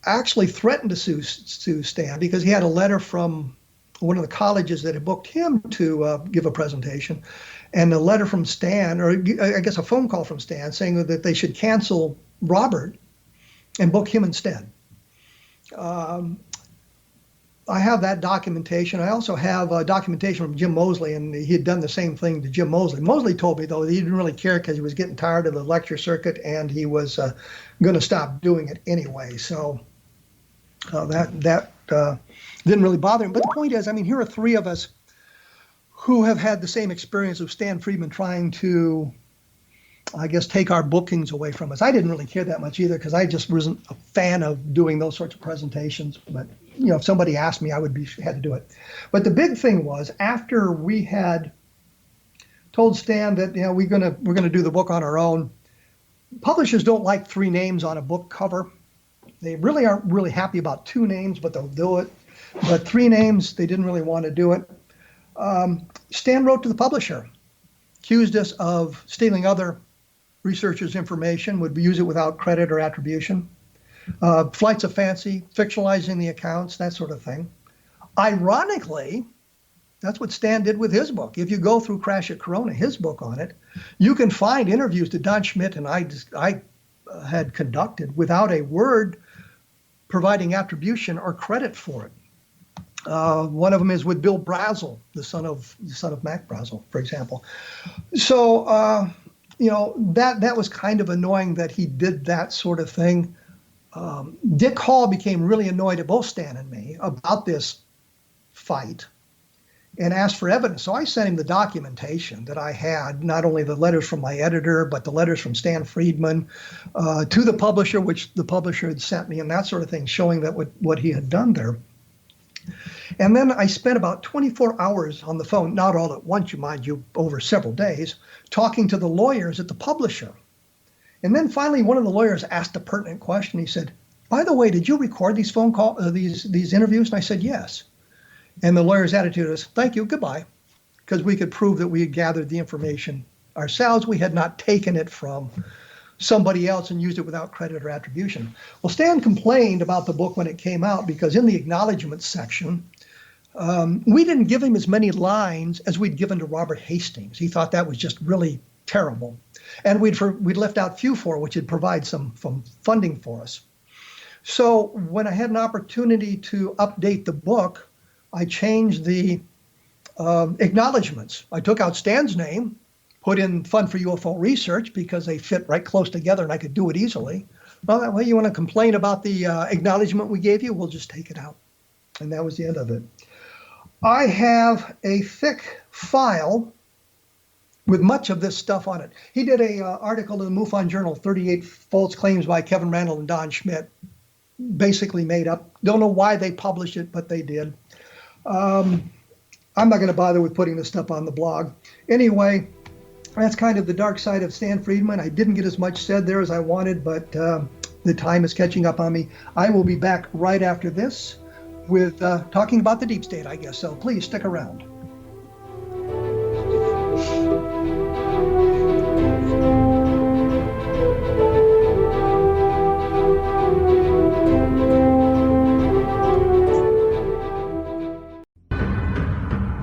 Actually threatened to sue Stan because he had a letter from one of the colleges that had booked him to give a presentation, and a letter from Stan, or I guess a phone call from Stan, saying that they should cancel Robert and book him instead. I have that documentation. I also have documentation from Jim Moseley, and he had done the same thing to Jim Moseley. Moseley told me, though, that he didn't really care because he was getting tired of the lecture circuit and he was going to stop doing it anyway. So that didn't really bother him. But the point is, here are three of us who have had the same experience of Stanton Friedman trying to, I guess, take our bookings away from us. I didn't really care that much either because I just wasn't a fan of doing those sorts of presentations. But, if somebody asked me, I had to do it. But the big thing was, after we had told Stan that, we're going to do the book on our own, publishers don't like 3 names on a book cover. They really aren't really happy about 2 names, but they'll do it. But 3 names, they didn't really want to do it. Stan wrote to the publisher, accused us of stealing other researchers' information, would use it without credit or attribution. Flights of fancy, fictionalizing the accounts, that sort of thing. Ironically, that's what Stan did with his book. If you go through Crash at Corona, his book on it, you can find interviews that Don Schmidt and I had conducted without a word providing attribution or credit for it. One of them is with Bill Brazel, the son of Mac Brazel, for example. So, that was kind of annoying that he did that sort of thing. Dick Hall became really annoyed at both Stan and me about this fight and asked for evidence. So I sent him the documentation that I had, not only the letters from my editor, but the letters from Stan Friedman to the publisher, which the publisher had sent me, and that sort of thing, showing that what he had done there. And then I spent about 24 hours on the phone, not all at once, you mind you, over several days, talking to the lawyers at the publisher. And then finally, one of the lawyers asked a pertinent question. He said, "By the way, did you record these phone call these interviews?" And I said, "Yes." And the lawyer's attitude was, "Thank you, goodbye," because we could prove that we had gathered the information ourselves. We had not taken it from somebody else and used it without credit or attribution. Well, Stan complained about the book when it came out because in the acknowledgments section, we didn't give him as many lines as we'd given to Robert Hastings. He thought that was just really terrible. And we'd left out FUFOR, which would provide some funding for us. So when I had an opportunity to update the book, I changed the acknowledgments. I took out Stan's name, put in Fund for UFO Research because they fit right close together and I could do it easily. Well, that way you want to complain about the acknowledgement we gave you, we'll just take it out. And that was the end of it. I have a thick file with much of this stuff on it. He did a article in the MUFON Journal, 38 False Claims by Kevin Randle and Don Schmidt, basically made up. Don't know why they published it, but they did. I'm not going to bother with putting this stuff on the blog. Anyway, that's kind of the dark side of Stan Friedman. I didn't get as much said there as I wanted, but the time is catching up on me. I will be back right after this with talking about the deep state, I guess. So please stick around.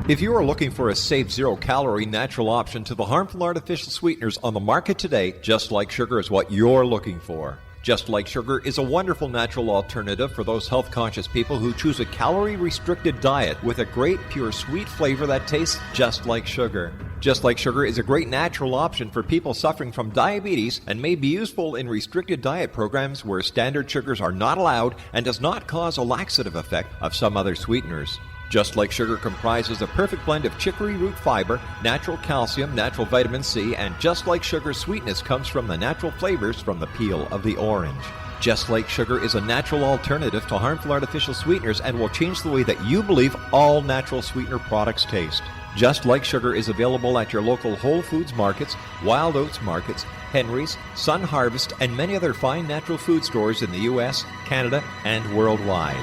If you are looking for a safe, zero-calorie natural option to the harmful artificial sweeteners on the market today, Just Like Sugar is what you're looking for. Just Like Sugar is a wonderful natural alternative for those health-conscious people who choose a calorie-restricted diet with a great, pure, sweet flavor that tastes just like sugar. Just Like Sugar is a great natural option for people suffering from diabetes and may be useful in restricted diet programs where standard sugars are not allowed and does not cause a laxative effect of some other sweeteners. Just Like Sugar comprises a perfect blend of chicory root fiber, natural calcium, natural vitamin C, and Just Like Sugar's sweetness comes from the natural flavors from the peel of the orange. Just Like Sugar is a natural alternative to harmful artificial sweeteners and will change the way that you believe all natural sweetener products taste. Just Like Sugar is available at your local Whole Foods markets, Wild Oats markets, Henry's, Sun Harvest, and many other fine natural food stores in the U.S., Canada, and worldwide.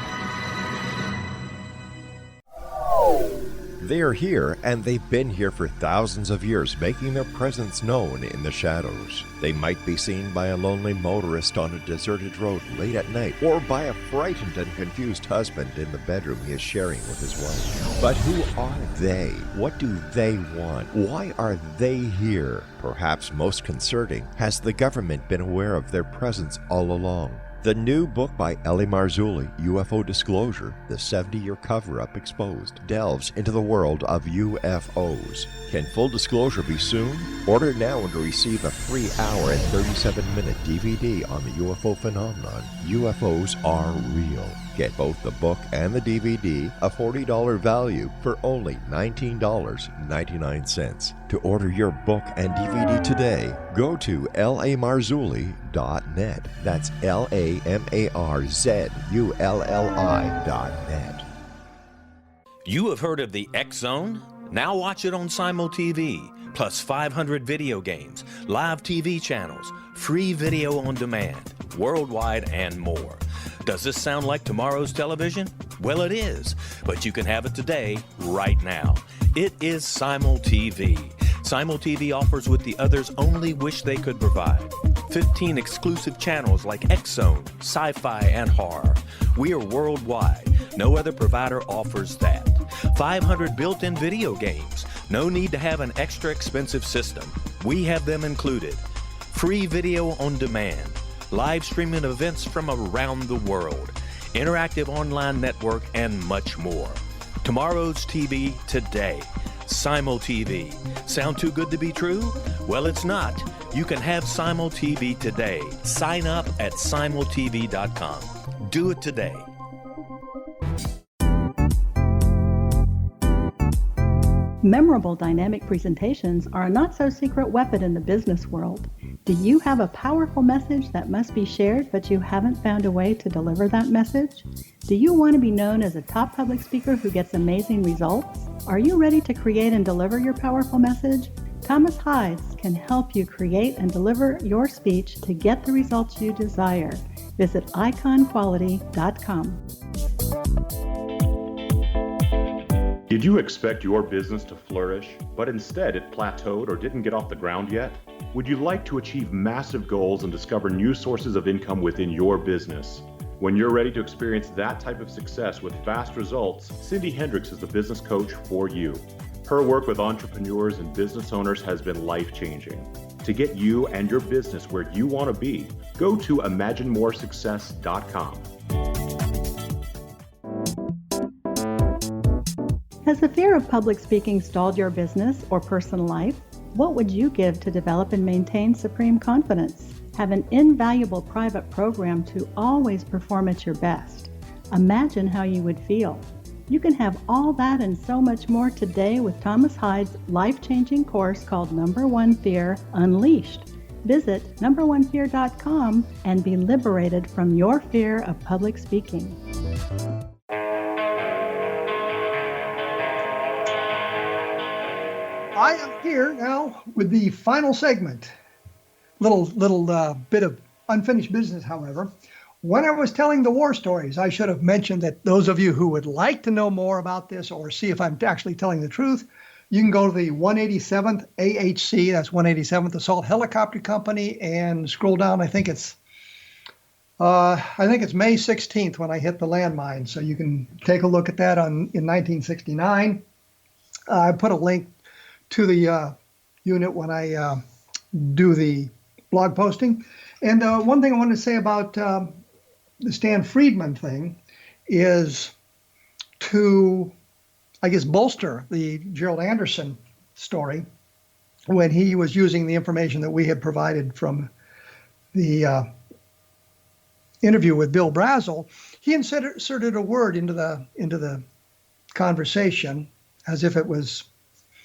They are here, and they've been here for thousands of years, making their presence known in the shadows. They might be seen by a lonely motorist on a deserted road late at night, or by a frightened and confused husband in the bedroom he is sharing with his wife. But who are they? What do they want? Why are they here? Perhaps most concerning, has the government been aware of their presence all along? The new book by L.A. Marzulli, UFO Disclosure, the 70-year cover-up exposed, delves into the world of UFOs. Can full disclosure be soon? Order now and receive a free hour and 37-minute DVD on the UFO phenomenon. UFOs are real. Get both the book and the DVD, a $40 value, for only $19.99. To order your book and DVD today, go to lamarzulli.net. That's LAMARZULLI.net. You have heard of the X Zone? Now watch it on Simul TV, plus 500 video games, live TV channels, free video on demand, worldwide, and more. Does this sound like tomorrow's television? Well, it is, but you can have it today, right now. It is Simul TV. Simul TV offers what the others only wish they could provide. 15 exclusive channels like X Zone, sci-fi, and horror. We are worldwide. No other provider offers that. 500 built-in video games. No need to have an extra expensive system. We have them included. Free video on demand. Live streaming events from around the world, interactive online network, and much more. Tomorrow's TV today. Simul TV. Sound too good to be true? Well, it's not. You can have Simul TV today. Sign up at simultv.com. Do it today. Memorable dynamic presentations are a not-so-secret weapon in the business world. Do you have a powerful message that must be shared, but you haven't found a way to deliver that message? Do you want to be known as a top public speaker who gets amazing results? Are you ready to create and deliver your powerful message? Thomas Hides can help you create and deliver your speech to get the results you desire. Visit iconquality.com. Did you expect your business to flourish, but instead it plateaued or didn't get off the ground yet? Would you like to achieve massive goals and discover new sources of income within your business? When you're ready to experience that type of success with fast results, Cindy Hendricks is the business coach for you. Her work with entrepreneurs and business owners has been life-changing. To get you and your business where you want to be, go to imaginemoresuccess.com. Has the fear of public speaking stalled your business or personal life? What would you give to develop and maintain supreme confidence? Have an invaluable private program to always perform at your best. Imagine how you would feel. You can have all that and so much more today with Thomas Hides' life-changing course called Number One Fear Unleashed. Visit numberonefear.com and be liberated from your fear of public speaking. I am here now with the final segment. Little bit of unfinished business, however. When I was telling the war stories, I should have mentioned that those of you who would like to know more about this or see if I'm actually telling the truth, you can go to the 187th AHC, that's 187th Assault Helicopter Company, and scroll down. I think it's May 16th when I hit the landmine. So you can take a look at that in 1969. I put a link to the unit when I do the blog posting. And one thing I want to say about the Stan Friedman thing is to, I guess, bolster the Gerald Anderson story when he was using the information that we had provided from the interview with Bill Brazel. He inserted a word into the conversation as if it was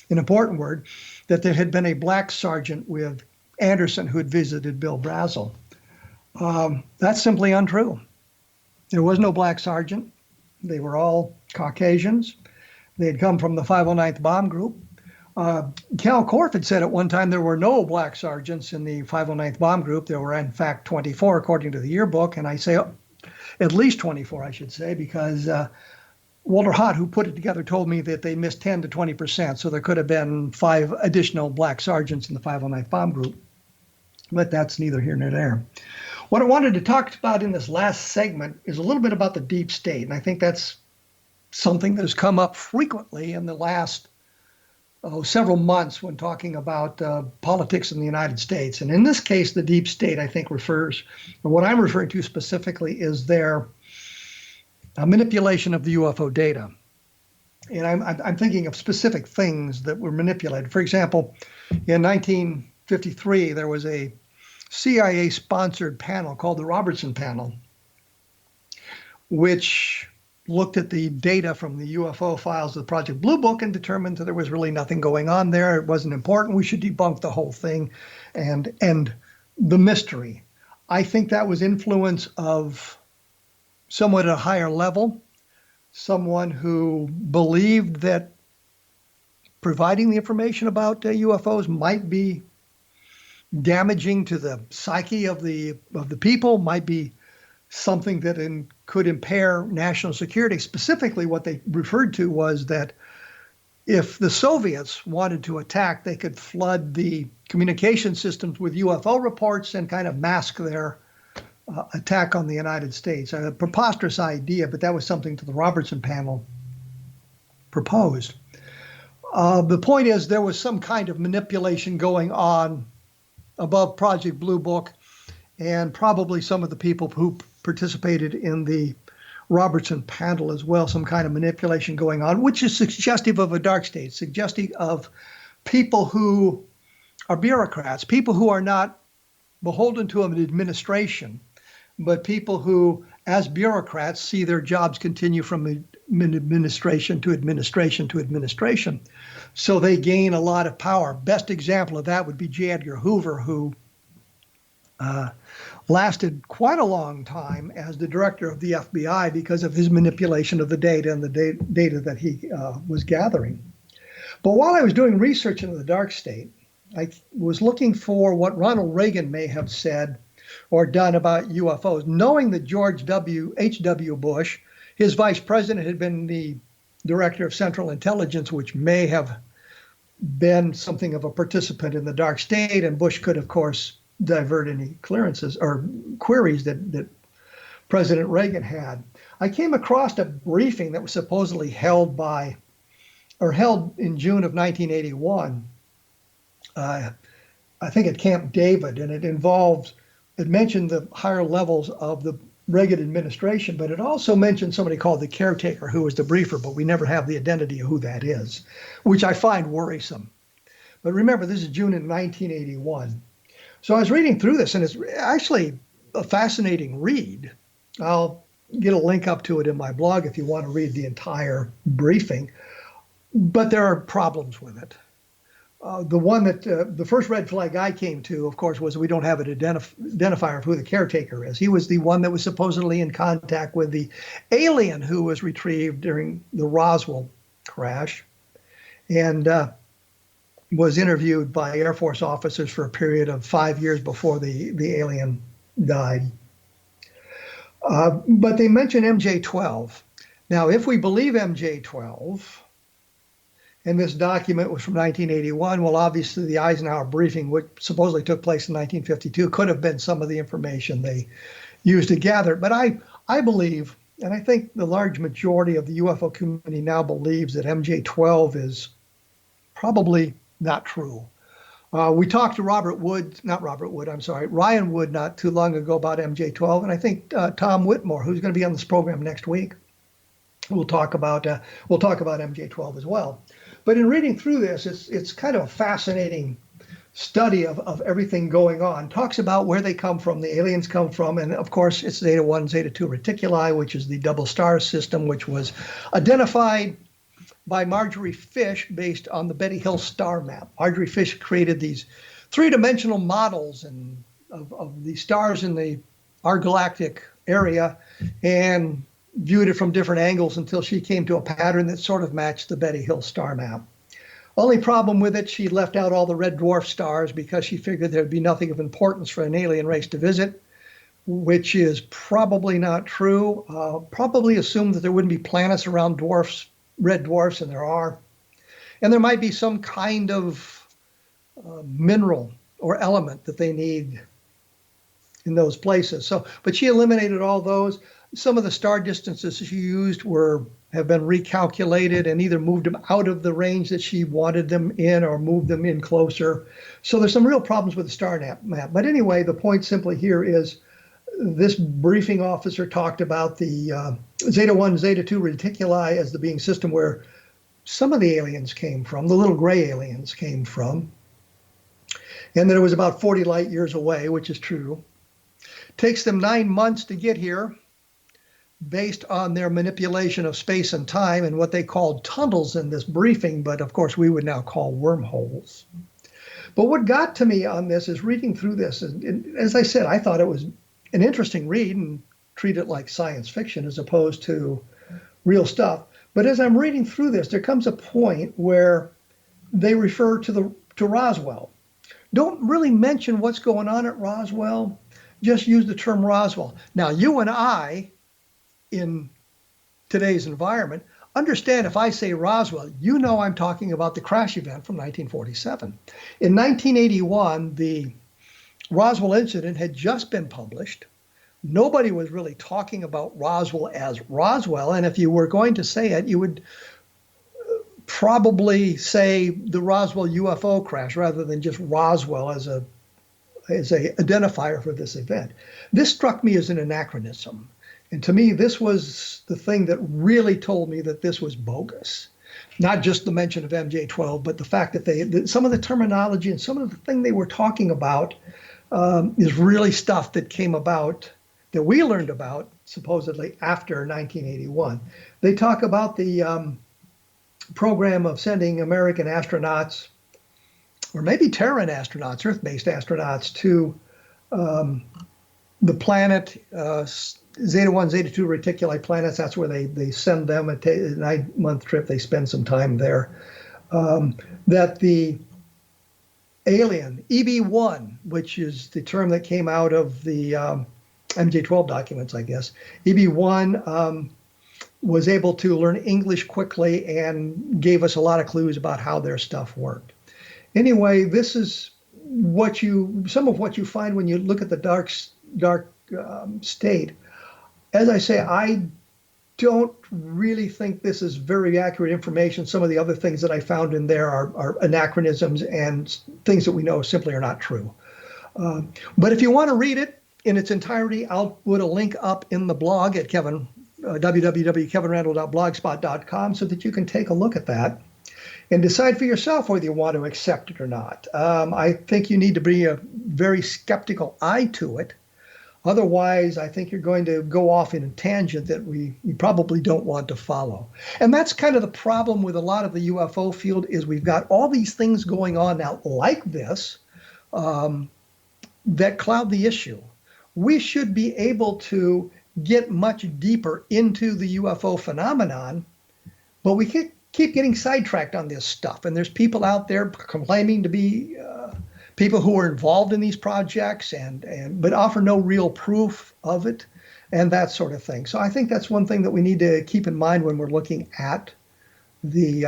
an important word, that there had been a black sergeant with Anderson who had visited Bill Brazel. That's simply untrue. There was no black sergeant. They were all Caucasians. They had come from the 509th Bomb Group. Cal Korff had said at one time there were no black sergeants in the 509th Bomb Group. There were, in fact, 24, according to the yearbook. And I say at least 24, I should say, because Walter Hott, who put it together, told me that they missed 10 to 20%. So there could have been 5 additional black sergeants in the 509th Bomb Group. But that's neither here nor there. What I wanted to talk about in this last segment is a little bit about the deep state. And I think that's something that has come up frequently in the last several months when talking about politics in the United States. And in this case, the deep state, I think, refers, or what I'm referring to specifically, is their manipulation of the UFO data. And I'm thinking of specific things that were manipulated. For example, in 1953, there was a CIA-sponsored panel called the Robertson Panel, which looked at the data from the UFO files of the Project Blue Book and determined that there was really nothing going on there. It wasn't important. We should debunk the whole thing and end the mystery. I think that was influence of someone at a higher level, someone who believed that providing the information about UFOs might be damaging to the psyche of the people, might be something that could impair national security. Specifically, what they referred to was that if the Soviets wanted to attack, they could flood the communication systems with UFO reports and kind of mask their attack on the United States. A preposterous idea, but that was something that the Robertson panel proposed. The point is there was some kind of manipulation going on above Project Blue Book, and probably some of the people who participated in the Robertson panel as well, some kind of manipulation going on, which is suggestive of a dark state, suggestive of people who are bureaucrats, people who are not beholden to an administration, but people who, as bureaucrats, see their jobs continue from administration to administration to administration. So they gain a lot of power. Best example of that would be J. Edgar Hoover, who lasted quite a long time as the director of the FBI because of his manipulation of the data and the data that he was gathering. But while I was doing research into the dark state, I was looking for what Ronald Reagan may have said or done about UFOs, knowing that George H.W. Bush, his vice president, had been the director of Central Intelligence, which may have been something of a participant in the dark state, and Bush could, of course, divert any clearances or queries that President Reagan had. I came across a briefing that was supposedly held in June of 1981, I think at Camp David, and it mentioned the higher levels of the Reagan administration, but it also mentioned somebody called the caretaker who was the briefer, but we never have the identity of who that is, which I find worrisome. But remember, this is June in 1981. So I was reading through this, and it's actually a fascinating read. I'll get a link up to it in my blog if you want to read the entire briefing. But there are problems with it. The one that the first red flag I came to, of course, was we don't have an identifier of who the caretaker is. He was the one that was supposedly in contact with the alien who was retrieved during the Roswell crash, and was interviewed by Air Force officers for a period of 5 years before the alien died. But they mention MJ-12. Now, if we believe MJ-12, and this document was from 1981, well, obviously the Eisenhower briefing, which supposedly took place in 1952, could have been some of the information they used to gather. But I believe, and I think the large majority of the UFO community now believes that MJ-12 is probably not true. We talked to Ryan Wood not too long ago about MJ12, and I think Tom Whitmore, who's going to be on this program next week, we'll talk about MJ12 as well. But in reading through this, it's kind of a fascinating study of everything going on. Talks about where they come from, the aliens come from, and of course it's Zeta 1, Zeta 2 Reticuli, which is the double star system, which was identified by Marjorie Fish based on the Betty Hill star map. Marjorie Fish created these three-dimensional models of the stars in our galactic area and viewed it from different angles until she came to a pattern that sort of matched the Betty Hill star map. Only problem with it, she left out all the red dwarf stars because she figured there'd be nothing of importance for an alien race to visit, which is probably not true. Probably assumed that there wouldn't be planets around red dwarfs, and there are. And there might be some kind of mineral or element that they need in those places. But she eliminated all those. Some of the star distances she used have been recalculated and either moved them out of the range that she wanted them in or moved them in closer. So there's some real problems with the star map. But anyway, the point simply here is this briefing officer talked about the Zeta 1, Zeta 2 Reticuli as the being system where some of the aliens came from, the little gray aliens came from, and that it was about 40 light years away, which is true. Takes them 9 months to get here, based on their manipulation of space and time and what they called tunnels in this briefing, but of course we would now call wormholes. But what got to me on this is reading through this, and as I said, I thought it was an interesting read and treat it like science fiction as opposed to real stuff. But as I'm reading through this, there comes a point where they refer to Roswell. Don't really mention what's going on at Roswell, just use the term Roswell. Now, you and I, in today's environment, understand if I say Roswell, you know I'm talking about the crash event from 1947. In 1981, the Roswell incident had just been published. Nobody was really talking about Roswell as Roswell, and if you were going to say it, you would probably say the Roswell UFO crash rather than just Roswell as a identifier for this event. This struck me as an anachronism. And to me, this was the thing that really told me that this was bogus. Not just the mention of MJ12, but the fact that some of the terminology and some of the thing they were talking about is really stuff that came about, that we learned about, supposedly, after 1981. They talk about the program of sending American astronauts, or maybe Terran astronauts, Earth-based astronauts, to the planet, Zeta 1, Zeta 2 Reticuli planets. That's where they send them a 9-month trip. They spend some time there. That the alien, EB1, which is the term that came out of the MJ12 documents, I guess, EB1 was able to learn English quickly and gave us a lot of clues about how their stuff worked. Anyway, this is some of what you find when you look at the dark state. As I say, I don't really think this is very accurate information. Some of the other things that I found in there are anachronisms and things that we know simply are not true. But if you want to read it in its entirety, I'll put a link up in the blog at www.kevinrandle.blogspot.com so that you can take a look at that and decide for yourself whether you want to accept it or not. I think you need to bring a very skeptical eye to it. Otherwise, I think you're going to go off in a tangent that you probably don't want to follow. And that's kind of the problem with a lot of the UFO field is we've got all these things going on now like this that cloud the issue. We should be able to get much deeper into the UFO phenomenon, but we keep getting sidetracked on this stuff. And there's people out there claiming to be people who are involved in these projects but offer no real proof of it and that sort of thing. So I think that's one thing that we need to keep in mind when we're looking at the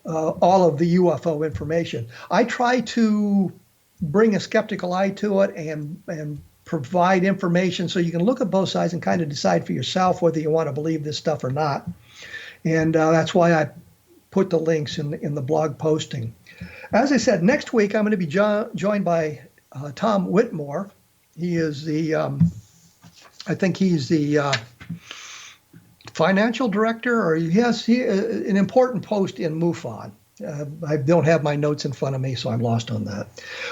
all of the UFO information. I try to bring a skeptical eye to it and provide information so you can look at both sides and kind of decide for yourself whether you want to believe this stuff or not. And that's why I put the links in the blog posting. As I said, next week I'm going to be joined by Tom Whitmore. He is I think he's the financial director, or he has an important post in MUFON. I don't have my notes in front of me, so I'm lost on that.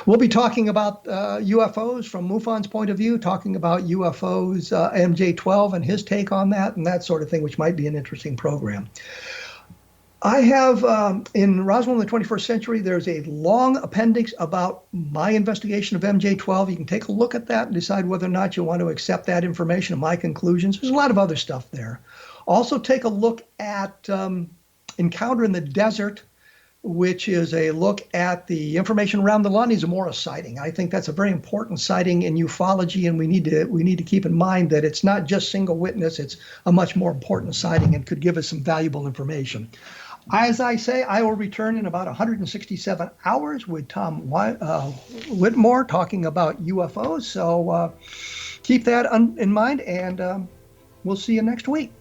We'll be talking about UFOs from MUFON's point of view, talking about UFOs, MJ-12 and his take on that, and that sort of thing, which might be an interesting program. I have, in Roswell in the 21st Century, there's a long appendix about my investigation of MJ-12. You can take a look at that and decide whether or not you want to accept that information and my conclusions. There's a lot of other stuff there. Also take a look at Encounter in the Desert, which is a look at the information around the Lundy Zamora sighting. I think that's a very important sighting in ufology, and we need to keep in mind that it's not just single witness, it's a much more important sighting and could give us some valuable information. As I say, I will return in about 167 hours with Tom Whitmore talking about UFOs, so keep that in mind, and we'll see you next week.